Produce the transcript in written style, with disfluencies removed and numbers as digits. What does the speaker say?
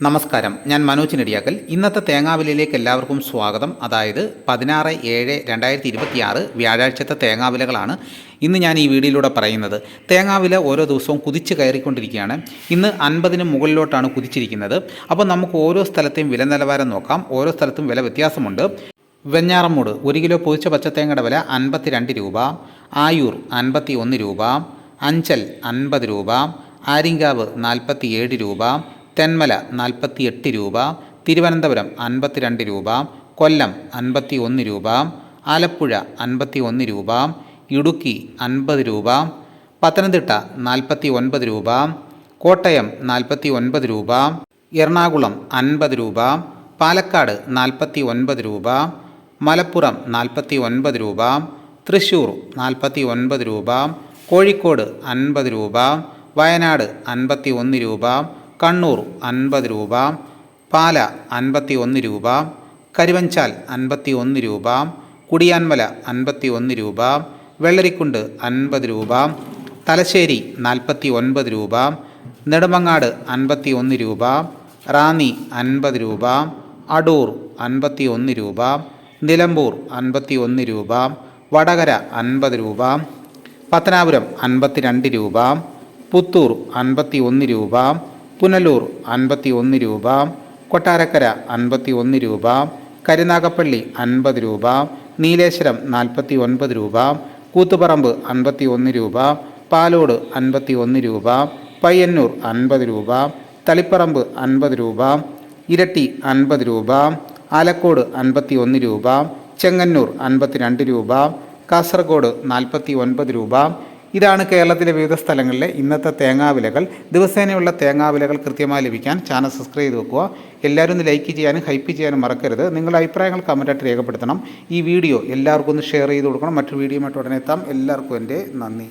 നമസ്കാരം, ഞാൻ മനോജ് നെടിയാക്കൽ. ഇന്നത്തെ തേങ്ങാവിലയിലേക്ക് എല്ലാവർക്കും സ്വാഗതം. അതായത് 16/7/2026 വ്യാഴാഴ്ചത്തെ തേങ്ങാവിലകളാണ് ഇന്ന് ഞാൻ ഈ വീഡിയോയിലൂടെ പറയുന്നത്. തേങ്ങാവില ഓരോ ദിവസവും കുതിച്ച് കയറിക്കൊണ്ടിരിക്കുകയാണ്. ഇന്ന് 50-ന് മുകളിലോട്ടാണ് കുതിച്ചിരിക്കുന്നത്. അപ്പോൾ നമുക്ക് ഓരോ സ്ഥലത്തെയും വില നിലവാരം നോക്കാം. ഓരോ സ്ഥലത്തും വില വ്യത്യാസമുണ്ട്. വെഞ്ഞാറമ്മൂട് 1 കിലോ പൊതിച്ച പച്ചത്തേങ്ങയുടെ വില 52 രൂപ, ആയൂർ 51 രൂപ, അഞ്ചൽ 50 രൂപ, ആര്യങ്കാവ് 47 രൂപ, തെന്മല 48 രൂപ, തിരുവനന്തപുരം 52 രൂപ, കൊല്ലം 51 രൂപ, ആലപ്പുഴ 51 രൂപ, ഇടുക്കി 50 രൂപ, പത്തനംതിട്ട 49 രൂപ, കോട്ടയം 49 രൂപ, എറണാകുളം 50 രൂപ, പാലക്കാട് 49 രൂപ, മലപ്പുറം 49 രൂപ, തൃശ്ശൂർ 49 രൂപ, കോഴിക്കോട് 50 രൂപ, വയനാട് 51 രൂപ, കണ്ണൂർ 50 രൂപ, പാല 51 രൂപ, കരുവഞ്ചാൽ 51 രൂപ, കുടിയാൻമല 51 രൂപ, വെള്ളരിക്കുണ്ട് 50 രൂപ, തലശ്ശേരി 49 രൂപ, നെടുമങ്ങാട് 51 രൂപ, റാന്നി 50 രൂപ, അടൂർ 51 രൂപ, നിലമ്പൂർ 51 രൂപ, വടകര 50 രൂപ, പത്തനാപുരം 52 രൂപ, പുത്തൂർ 51 രൂപ, പുനലൂർ 51 രൂപ, കൊട്ടാരക്കര 51 രൂപ, കരുനാഗപ്പള്ളി 50 രൂപ, നീലേശ്വരം 49 രൂപ, കൂത്തുപറമ്പ് 51 രൂപ, പാലോട് 51 രൂപ, പയ്യന്നൂർ 50 രൂപ, തളിപ്പറമ്പ് 50 രൂപ, ഇരട്ടി 50 രൂപ, ആലക്കോട് 51 രൂപ, ചെങ്ങന്നൂർ 52 രൂപ, കാസർഗോഡ് 49 രൂപ. ഇതാണ് കേരളത്തിലെ വിവിധ സ്ഥലങ്ങളിലെ ഇന്നത്തെ തേങ്ങാവിലകൾ. ദിവസേനയുള്ള തേങ്ങാവിലകൾ കൃത്യമായി ലഭിക്കാൻ ചാനൽ സബ്സ്ക്രൈബ് ചെയ്ത് വെക്കുക. എല്ലാവരും ഒന്ന് ലൈക്ക് ചെയ്യാനും ഹൈപ്പ് ചെയ്യാനും മറക്കരുത്. നിങ്ങളുടെ അഭിപ്രായങ്ങൾ കമൻറ്റായിട്ട് രേഖപ്പെടുത്തണം. ഈ വീഡിയോ എല്ലാവർക്കും ഒന്ന് ഷെയർ ചെയ്ത് കൊടുക്കണം. മറ്റൊരു വീഡിയോയുമായിട്ട് ഉടനെ എത്താം. എല്ലാവർക്കും എൻ്റെ നന്ദി.